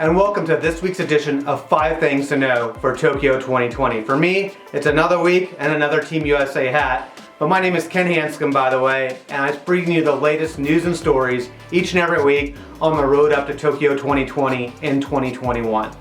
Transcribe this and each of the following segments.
and welcome to this week's edition of 5 Things to Know for Tokyo 2020. For me, it's another week and another Team USA hat, but my name is Ken Hanscom, by the way, and I'm bringing you the latest news and stories each and every week on the road up to Tokyo 2020 in 2021.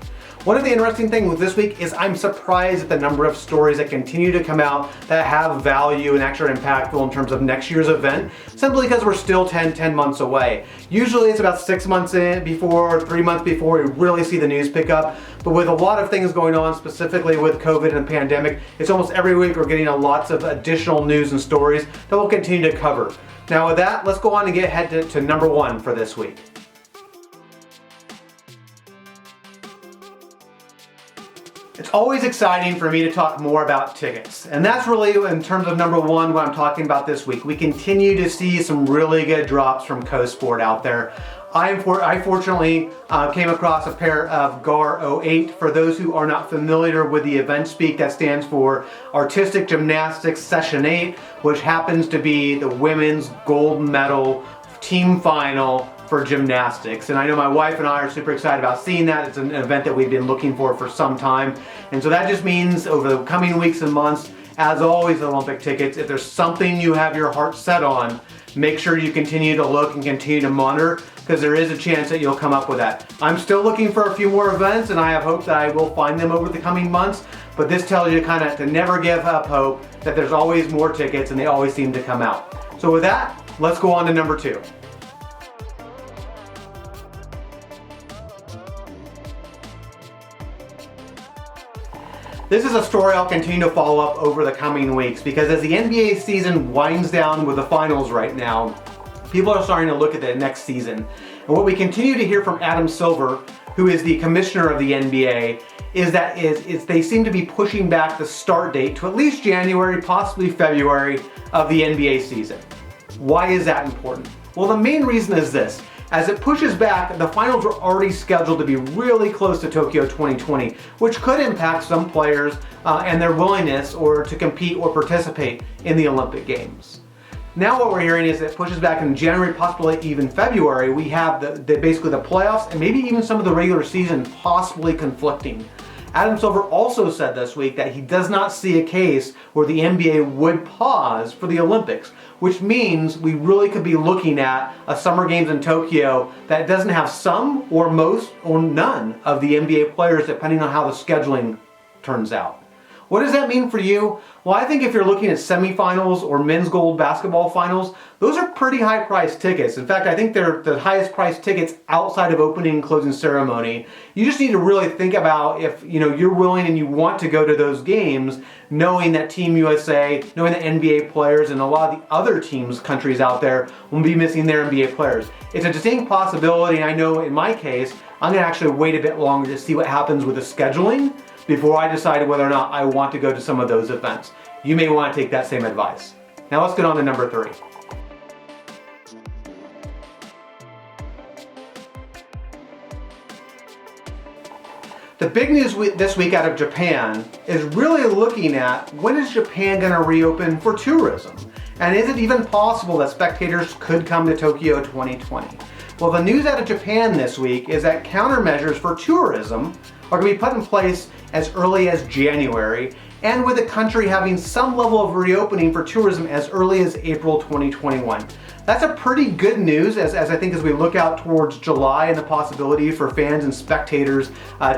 One of the interesting things with this week is I'm surprised at the number of stories that continue to come out that have value and actually are impactful in terms of next year's event, simply because we're still 10 months away. Usually it's about 6 months in before, 3 months before we really see the news pick up. But with a lot of things going on, specifically with COVID and the pandemic, it's almost every week we're getting lots of additional news and stories that we'll continue to cover. Now with that, let's go on and head to number 1 for this week. It's always exciting for me to talk more about tickets, and that's really in terms of number 1 what I'm talking about this week. We continue to see some really good drops from Cosport out there. I fortunately came across a pair of GAR 08. For those who are not familiar with the event speak, that stands for Artistic Gymnastics Session 8, which happens to be the women's gold medal team final for gymnastics. And I know my wife and I are super excited about seeing that. It's an event that we've been looking for some time. And so that just means over the coming weeks and months, as always, Olympic tickets, if there's something you have your heart set on, make sure you continue to look and continue to monitor, because there is a chance that you'll come up with that. I'm still looking for a few more events, and I have hope that I will find them over the coming months, but this tells you kind of to never give up hope, that there's always more tickets and they always seem to come out. So with that, let's go on to number 2. This is a story I'll continue to follow up over the coming weeks, because as the NBA season winds down with the finals right now, people are starting to look at the next season. And what we continue to hear from Adam Silver, who is the commissioner of the NBA, is that they seem to be pushing back the start date to at least January, possibly February of the NBA season. Why is that important? Well, the main reason is this. As it pushes back, the finals are already scheduled to be really close to Tokyo 2020, which could impact some players and their willingness to compete or participate in the Olympic Games. Now what we're hearing is it pushes back in January, possibly even February. We have basically the playoffs and maybe even some of the regular season possibly conflicting. Adam Silver also said this week that he does not see a case where the NBA would pause for the Olympics, which means we really could be looking at a Summer Games in Tokyo that doesn't have some or most or none of the NBA players, depending on how the scheduling turns out. What does that mean for you? Well, I think if you're looking at semifinals or men's gold basketball finals, those are pretty high priced tickets. In fact, I think they're the highest priced tickets outside of opening and closing ceremony. You just need to really think about if you're willing and you want to go to those games, knowing that Team USA, knowing that NBA players and a lot of the other teams, countries out there will be missing their NBA players. It's a distinct possibility, and I know in my case, I'm gonna actually wait a bit longer to see what happens with the scheduling before I decide whether or not I want to go to some of those events. You may want to take that same advice. Now let's get on to number 3. The big news this week out of Japan is really looking at when is Japan going to reopen for tourism? And is it even possible that spectators could come to Tokyo 2020? Well, the news out of Japan this week is that countermeasures for tourism are going to be put in place as early as January, and with the country having some level of reopening for tourism as early as April 2021. That's a pretty good news as I think as we look out towards July and the possibility for fans and spectators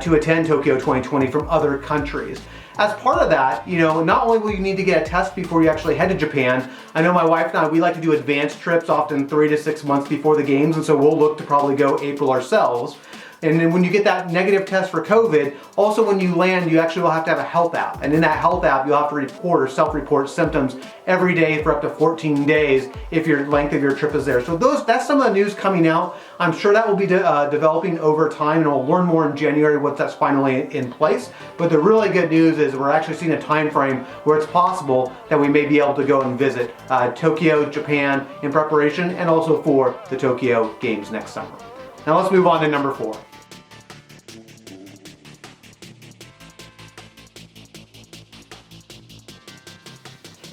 to attend Tokyo 2020 from other countries. As part of that, not only will you need to get a test before you actually head to Japan. I know my wife and I, we like to do advanced trips often 3 to 6 months before the games, and so we'll look to probably go April ourselves. And then when you get that negative test for COVID, also when you land, you actually will have to have a health app. And in that health app, you'll have to report or self-report symptoms every day for up to 14 days if your length of your trip is there. So that's some of the news coming out. I'm sure that will be developing over time, and we'll learn more in January once that's finally in place. But the really good news is we're actually seeing a time frame where it's possible that we may be able to go and visit Tokyo, Japan in preparation, and also for the Tokyo Games next summer. Now let's move on to number 4.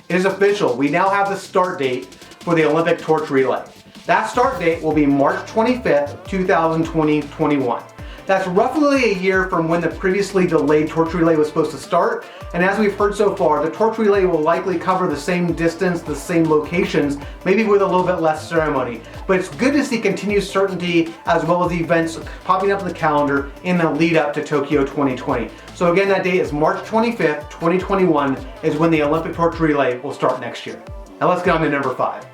It is official. We now have the start date for the Olympic torch relay. That start date will be March 25th, 2021. That's roughly a year from when the previously delayed torch relay was supposed to start, and as we've heard so far, the torch relay will likely cover the same distance, the same locations, maybe with a little bit less ceremony. But it's good to see continued certainty as well as events popping up in the calendar in the lead up to Tokyo 2020. So again, that date is March 25th, 2021 is when the Olympic torch relay will start next year. Now let's get on to number 5.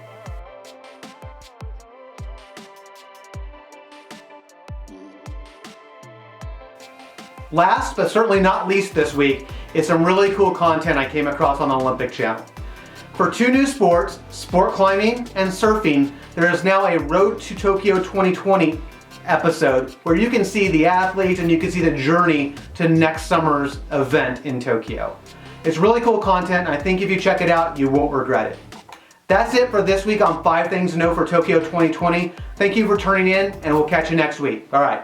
Last, but certainly not least this week, is some really cool content I came across on the Olympic Channel. For 2 new sports, sport climbing and surfing, there is now a Road to Tokyo 2020 episode where you can see the athletes and you can see the journey to next summer's event in Tokyo. It's really cool content, and I think if you check it out, you won't regret it. That's it for this week on 5 Things to Know for Tokyo 2020. Thank you for tuning in, and we'll catch you next week. All right.